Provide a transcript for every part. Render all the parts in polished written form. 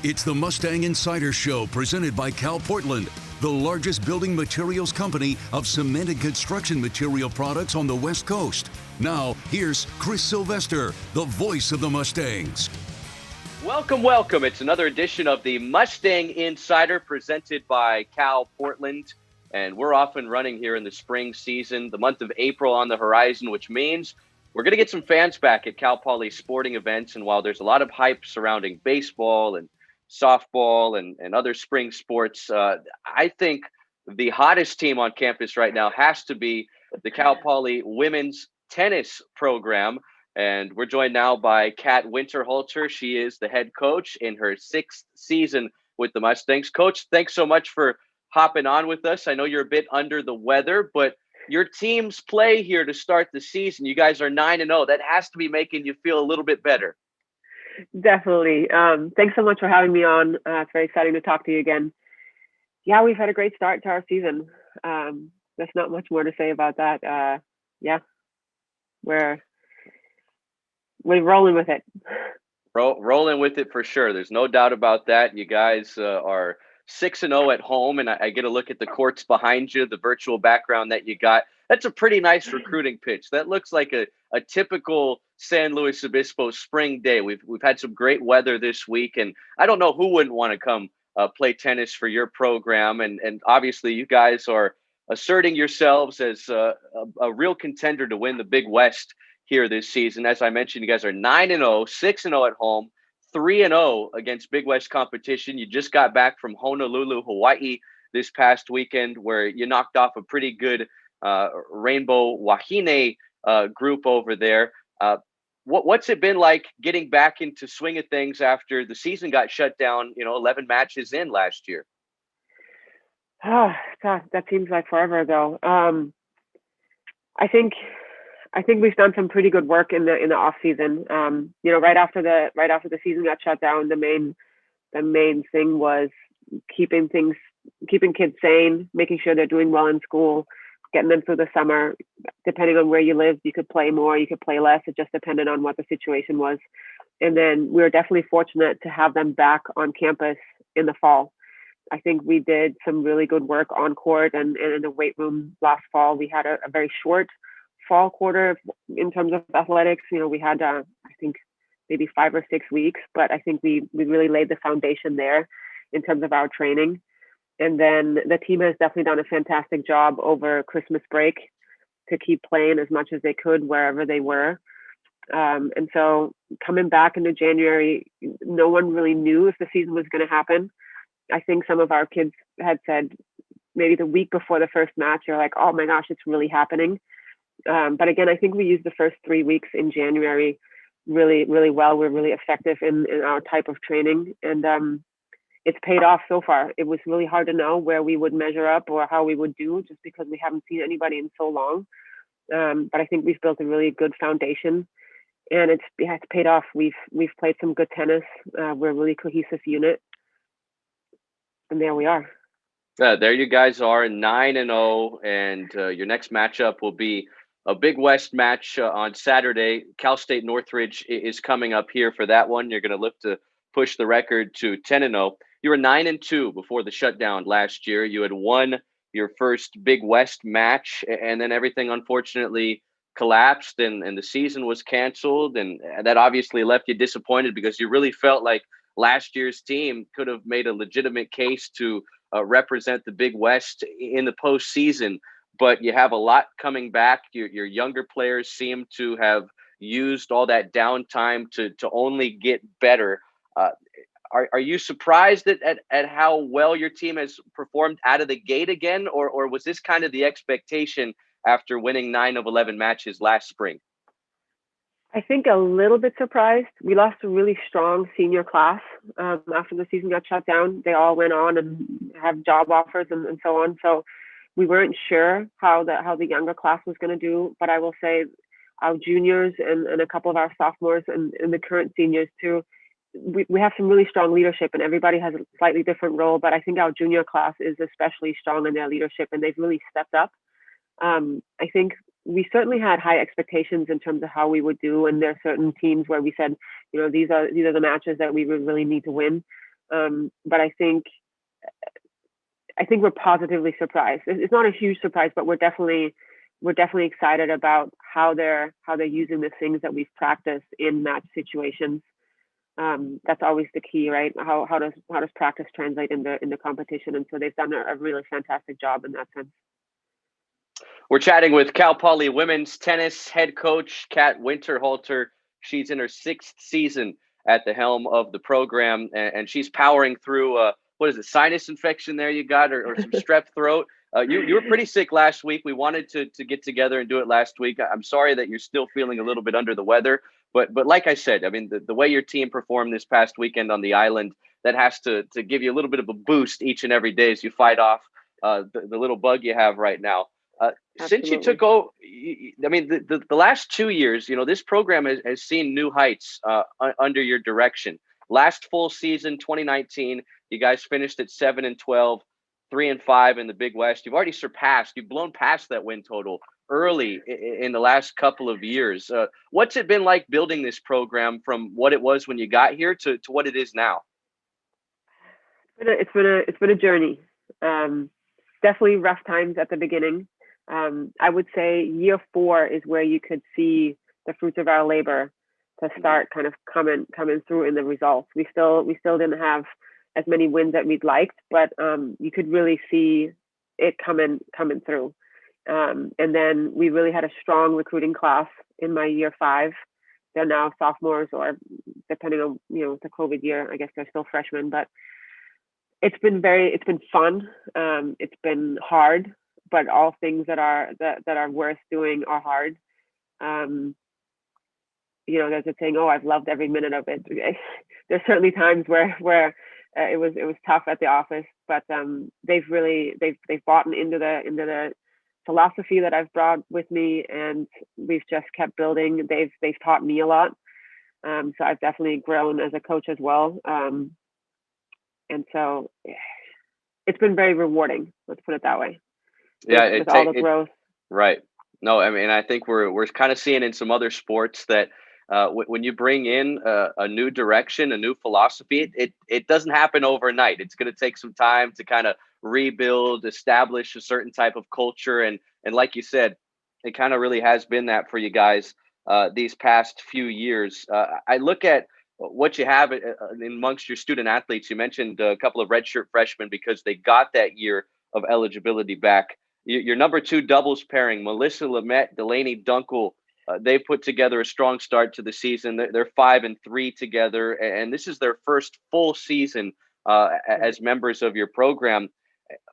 It's the Mustang Insider Show presented by Cal Portland, the largest building materials company of cement and construction material products on the West Coast. Now, here's Chris Sylvester, the voice of the Mustangs. Welcome, welcome. It's another edition of the Mustang Insider presented by Cal Portland. And we're off and running here in the spring season, the month of April on the horizon, which means we're going to get some fans back at Cal Poly sporting events. And while there's a lot of hype surrounding baseball and softball and other spring sports, I think the hottest team on campus right now has to be the Cal Poly women's tennis program. And we're joined now by Kat Winterhalter. She is the head coach in her 6th season with the Mustangs. Coach, thanks so much for hopping on with us. I know you're a bit under the weather, but your team's play here to start the season, you guys are 9-0. That has to be making you feel a little bit better. Definitely. Thanks so much for having me on. It's very exciting to talk to you again. Yeah, we've had a great start to our season. There's not much more to say about that. We're rolling with it. Rolling with it for sure. There's no doubt about that. You guys are 6-0 at home, and I get a look at the courts behind you, the virtual background that you got. That's a pretty nice recruiting pitch. That looks like a typical San Luis Obispo spring day. We've had some great weather this week, and I don't know who wouldn't want to come play tennis for your program. And obviously, you guys are asserting yourselves as a real contender to win the Big West here this season. As I mentioned, you guys are 9-0, 6-0 at home, 3-0 against Big West competition. You just got back from Honolulu, Hawaii this past weekend, where you knocked off a pretty good Rainbow Wahine group over there. What's it been like getting back into swing of things after the season got shut down, 11 matches in last year? Oh, God, that seems like forever ago. I think we've done some pretty good work in the off season. Right after the season got shut down, the main thing was keeping kids sane, making sure they're doing well in school, getting them through the summer. Depending on where you lived, you could play more, you could play less. It just depended on what the situation was. And then we were definitely fortunate to have them back on campus in the fall. I think we did some really good work on court and in the weight room last fall. We had a very short fall quarter in terms of athletics. We had I think maybe 5 or 6 weeks, but I think we really laid the foundation there in terms of our training. And then the team has definitely done a fantastic job over Christmas break to keep playing as much as they could wherever they were. And so coming back into January, no one really knew if the season was going to happen. I think some of our kids had said maybe the week before the first match, you're like, oh my gosh, it's really happening. But again, I think we used the first 3 weeks in January really, really well. We're really effective in our type of training, and it's paid off so far. It was really hard to know where we would measure up or how we would do just because we haven't seen anybody in so long. But I think we've built a really good foundation, and it's paid off. We've played some good tennis. We're a really cohesive unit, and there we are. There you guys are, 9-0, and your next matchup will be a Big West match on Saturday. Cal State Northridge is coming up here for that one. You're going to look to push the record to 10-0. You were 9-2 before the shutdown last year. You had won your first Big West match, and then everything unfortunately collapsed, and the season was canceled, and that obviously left you disappointed because you really felt like last year's team could have made a legitimate case to represent the Big West in the postseason. But you have a lot coming back. Your younger players seem to have used all that downtime to only get better. Are you surprised at how well your team has performed out of the gate again, or was this kind of the expectation after winning 9 of 11 matches last spring? I think a little bit surprised. We lost a really strong senior class after the season got shut down. They all went on and have job offers and so on. So we weren't sure how the younger class was going to do. But I will say our juniors and a couple of our sophomores and the current seniors too, we have some really strong leadership, and everybody has a slightly different role. But I think our junior class is especially strong in their leadership, and they've really stepped up. I think we certainly had high expectations in terms of how we would do, and there are certain teams where we said, these are the matches that we would really need to win. But I think we're positively surprised. It's not a huge surprise, but we're definitely excited about how they're using the things that we've practiced in match situations. That's always the key, right? How does practice translate in the competition? And so they've done a really fantastic job in that sense. We're chatting with Cal Poly women's tennis head coach Kat Winterhalter. She's in her 6th season at the helm of the program, and she's powering through what is it, sinus infection there you got, or some strep throat. You were pretty sick last week. We wanted to get together and do it last week. I'm sorry that you're still feeling a little bit under the weather, but like I said, I mean, the way your team performed this past weekend on the island, that has to give you a little bit of a boost each and every day as you fight off the little bug you have right now. Since you took over, I mean, the last 2 years, this program has seen new heights under your direction. Last full season, 2019, you guys finished at 7-12, 3-5 in the Big West. You've blown past that win total early in the last couple of years. What's it been like building this program from what it was when you got here to what it is now? It's been a journey. Definitely rough times at the beginning. I would say year 4 is where you could see the fruits of our labor to start kind of coming through in the results. We still didn't have as many wins that we'd liked, but you could really see it coming through. And then we really had a strong recruiting class in my year 5. They're now sophomores, or depending on the COVID year, I guess they're still freshmen. But it's been fun. It's been hard. But all things that are worth doing are hard. There's a saying, "Oh, I've loved every minute of it." There's certainly times where it was tough at the office, but they've bought into the philosophy that I've brought with me, and we've just kept building. They've taught me a lot, so I've definitely grown as a coach as well. And so it's been very rewarding. Let's put it that way. Yeah, with all the growth. Right. No, I mean, I think we're kind of seeing in some other sports that when you bring in a new direction, a new philosophy, it doesn't happen overnight. It's going to take some time to kind of rebuild, establish a certain type of culture, and like you said, it kind of really has been that for you guys these past few years. I look at what you have amongst your student athletes. You mentioned a couple of redshirt freshmen because they got that year of eligibility back. Your number 2 doubles pairing, Melissa Lamette, Delaney Dunkel, they put together a strong start to the season. They're 5-3 together, and this is their first full season as members of your program.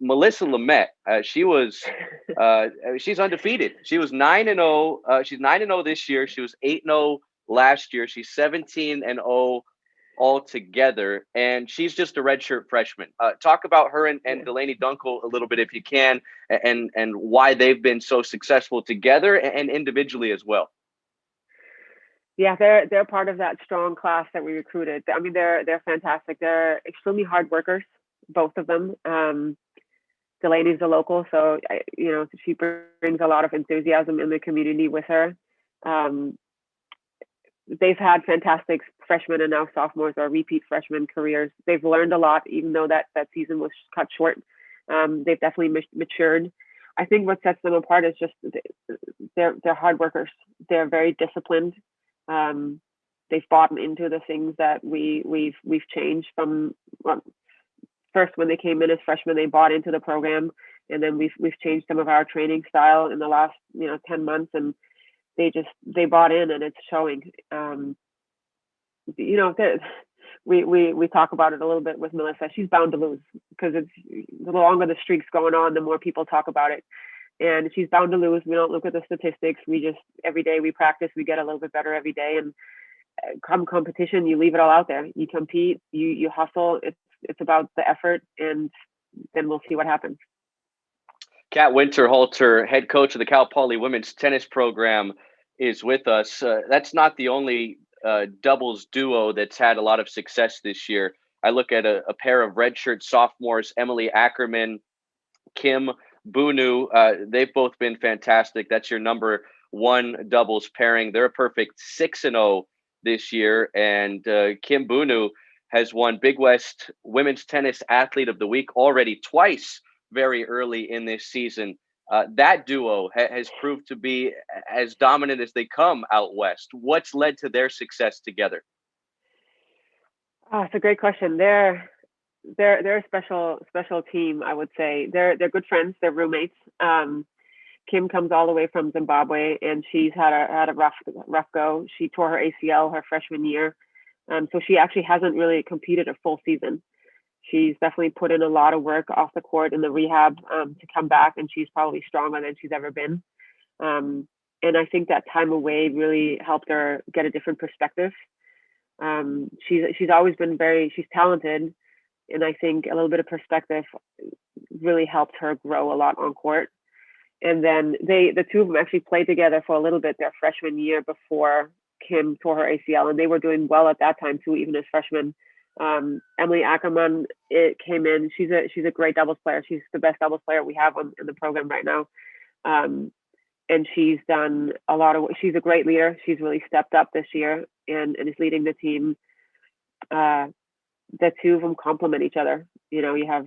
Melissa Lamette, she's undefeated. She was 9-0. She's 9-0 this year. She was 8-0 last year. She's 17-0 altogether, and she's just a redshirt freshman. Talk about her and Delaney Dunkel a little bit if you can, and why they've been so successful together and individually as well. Yeah, they're part of that strong class that we recruited. I mean, they're fantastic. They're extremely hard workers, both of them. Delaney's a local, so she brings a lot of enthusiasm in the community with her. They've had fantastic freshmen and now sophomores or repeat freshman careers. They've learned a lot, even though that season was cut short. They've definitely matured. I think what sets them apart is just they're hard workers. They're very disciplined. They've bought into the things that we've changed from first when they came in as freshmen. They bought into the program, and then we've changed some of our training style in the last 10 months, and they bought in, and it's showing. We talk about it a little bit with Melissa. She's bound to lose because the longer the streak's going on, the more people talk about it, and she's bound to lose. We don't look at the statistics. We just every day we practice, we get a little bit better every day, and come competition, you leave it all out there. You compete, you hustle. It's about the effort, and then we'll see what happens. Kat Winterhalter, head coach of the Cal Poly women's tennis program, is with us. That's not the only doubles duo that's had a lot of success this year. I look at a pair of redshirt sophomores, Emily Ackerman, Kim Bunu. They've both been fantastic. That's your number 1 doubles pairing. They're a perfect 6-0 this year. And Kim Bunu, has won Big West Women's Tennis Athlete of the Week already twice very early in this season. That duo has proved to be as dominant as they come out west. What's led to their success together? Oh, it's a great question. They're a special team. I would say they're good friends. They're roommates. Kim comes all the way from Zimbabwe, and she's had a rough go. She tore her ACL her freshman year, so she actually hasn't really competed a full season. She's definitely put in a lot of work off the court in the rehab to come back, and she's probably stronger than she's ever been. And I think that time away really helped her get a different perspective. She's always been she's talented, and I think a little bit of perspective really helped her grow a lot on court. And then the two of them actually played together for a little bit their freshman year before Kim tore her ACL, and they were doing well at that time too, even as freshmen. Emily Ackerman, it came in. She's a great doubles player. She's the best doubles player we have in the program right now. And she's done a lot of. She's a great leader. She's really stepped up this year and is leading the team. The two of them complement each other. You know, you have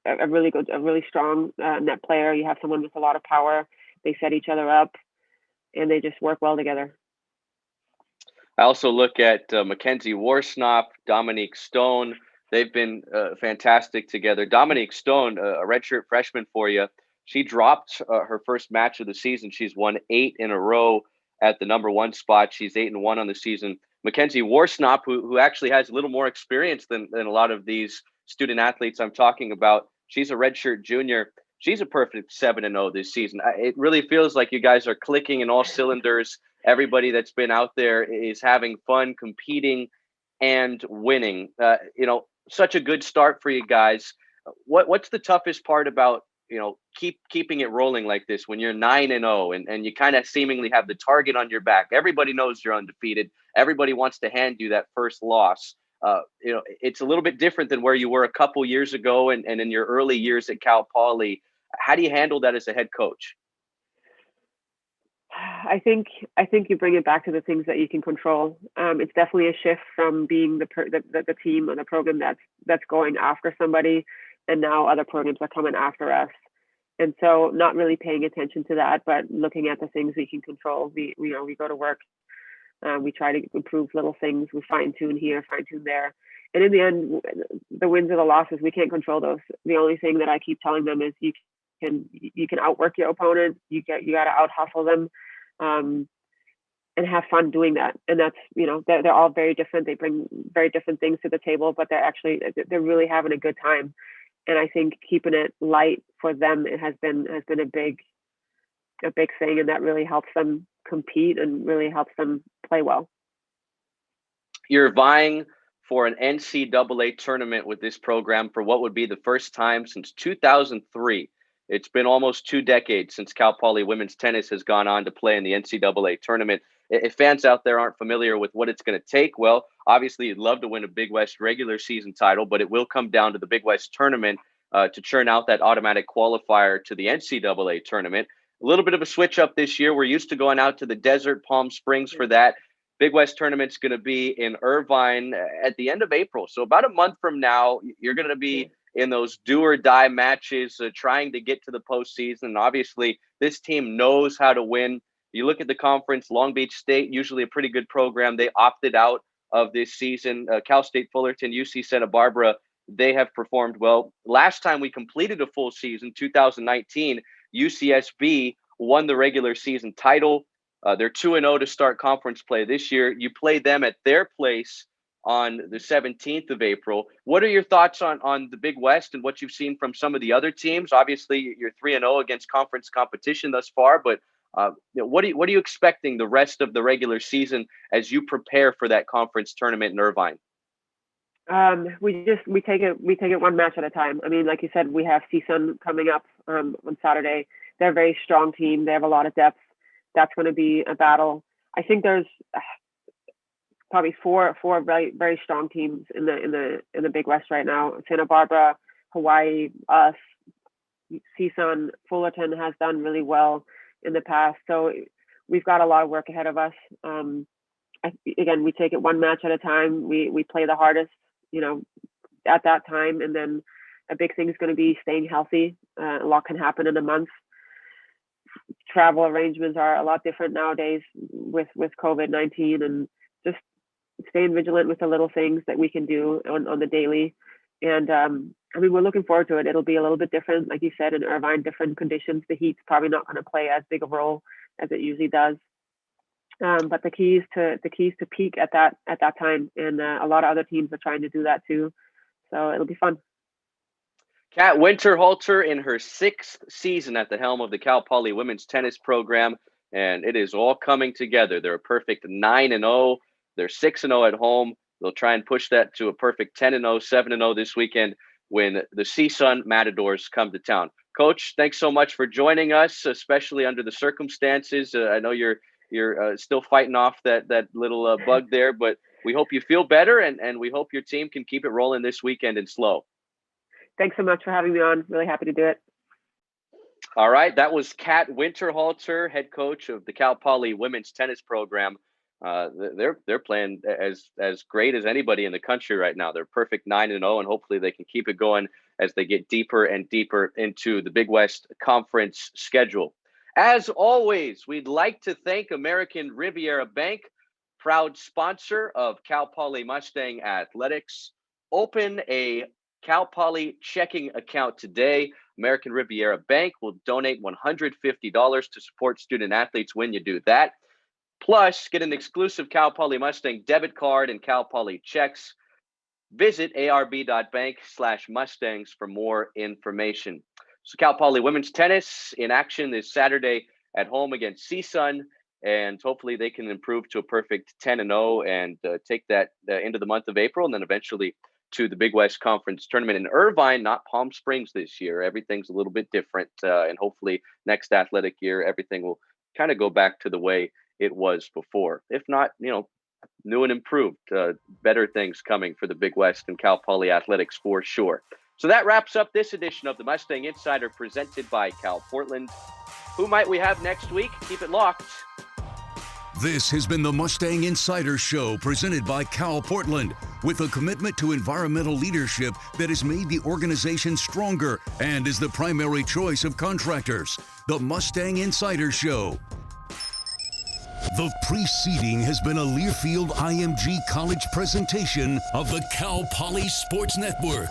a really strong net player. You have someone with a lot of power. They set each other up, and they just work well together. I also look at Mackenzie Warsnop, Dominique Stone. They've been fantastic together. Dominique Stone, a redshirt freshman for you, she dropped her first match of the season. She's won 8 in a row at the number 1 spot. She's 8-1 on the season. Mackenzie Warsnop, who actually has a little more experience than a lot of these student athletes I'm talking about. She's a redshirt junior. She's a perfect 7-0 this season. It really feels like you guys are clicking in all cylinders. Everybody that's been out there is having fun, competing, and winning. Such a good start for you guys. What's the toughest part about keeping it rolling like this when you're 9-0 and you kind of seemingly have the target on your back? Everybody knows you're undefeated. Everybody wants to hand you that first loss. It's a little bit different than where you were a couple years ago and in your early years at Cal Poly. How do you handle that as a head coach? I think you bring it back to the things that you can control. It's definitely a shift from being the team and the program that's going after somebody, and now other programs are coming after us. And so, not really paying attention to that, but looking at the things we can control. We go to work. We try to improve little things. We fine tune here, fine tune there. And in the end, the wins or the losses, we can't control those. The only thing that I keep telling them is you can outwork your opponent. You got to out hustle them, and have fun doing that. And that's, they're all very different. They bring very different things to the table, but they're really having a good time. And I think keeping it light for them, it has been a big thing, and that really helps them compete and really helps them play well. You're vying for an NCAA tournament with this program for what would be the first time since 2003. It's been almost 2 decades since Cal Poly women's tennis has gone on to play in the NCAA tournament. If fans out there aren't familiar with what it's going to take, well, obviously you'd love to win a Big West regular season title, but it will come down to the Big West tournament to churn out that automatic qualifier to the NCAA tournament. A little bit of a switch up this year. We're used to going out to the desert, Palm Springs for that. Big West tournament's going to be in Irvine at the end of April. So about a month from now, you're going to be in those do or die matches, trying to get to the postseason. And obviously, this team knows how to win. You look at the conference, Long Beach State, usually a pretty good program. They opted out of this season. Cal State Fullerton, UC Santa Barbara, they have performed well. Last time we completed a full season, 2019, UCSB won the regular season title. They're 2-0 to start conference play this year. You play them at their place on the 17th of April. What are your thoughts on the Big West and what you've seen from some of the other teams? Obviously, you're 3-0 against conference competition thus far, but what are you expecting the rest of the regular season as you prepare for that conference tournament in Irvine? We take it one match at a time. I mean, like you said, we have CSUN coming up on Saturday. They're a very strong team. They have a lot of depth. That's going to be a battle. I think there's probably four very, very strong teams in the Big West right now. Santa Barbara, Hawaii, us, CSUN, Fullerton has done really well in the past. So we've got a lot of work ahead of us. again, we take it one match at a time. We play the hardest, at that time, and then a big thing is going to be staying healthy. A lot can happen in a month. Travel arrangements are a lot different nowadays with COVID-19, and just staying vigilant with the little things that we can do on the daily. And we're looking forward to it. It'll be a little bit different, like you said, in Irvine, different conditions. The heat's probably not going to play as big a role as it usually does. But the key is to peak at that time, and a lot of other teams are trying to do that too. So it'll be fun. Kat Winterhalter in her 6th season at the helm of the Cal Poly women's tennis program, and it is all coming together. They're a perfect 9-0. They're 6-0 at home. They'll try and push that to a perfect 10-0, 7-0 this weekend when the CSUN Matadors come to town. Coach, thanks so much for joining us, especially under the circumstances. I know you're still fighting off that little bug there, but we hope you feel better, and we hope your team can keep it rolling this weekend in SLO. Thanks so much for having me on. Really happy to do it. All right. That was Kat Winterhalter, head coach of the Cal Poly women's tennis program. They're playing as great as anybody in the country right now. They're perfect 9-0, and hopefully they can keep it going as they get deeper and deeper into the Big West Conference schedule. As always, we'd like to thank American Riviera Bank, proud sponsor of Cal Poly Mustang Athletics. Open a Cal Poly checking account today. American Riviera Bank will donate $150 to support student athletes when you do that. Plus, get an exclusive Cal Poly Mustang debit card and Cal Poly checks. Visit arb.bank/Mustangs for more information. So Cal Poly women's tennis in action this Saturday at home against CSUN, and hopefully they can improve to a perfect 10-0 and take that into the month of April, and then eventually to the Big West Conference tournament in Irvine, not Palm Springs this year. Everything's a little bit different, and hopefully next athletic year, everything will kind of go back to the way it was before. If not, new and improved, better things coming for the Big West and Cal Poly athletics for sure. So that wraps up this edition of the Mustang Insider presented by Cal Portland. Who might we have next week? Keep it locked. This has been the Mustang Insider Show presented by Cal Portland, with a commitment to environmental leadership that has made the organization stronger and is the primary choice of contractors. The Mustang Insider Show. The preceding has been a Learfield IMG College presentation of the Cal Poly Sports Network.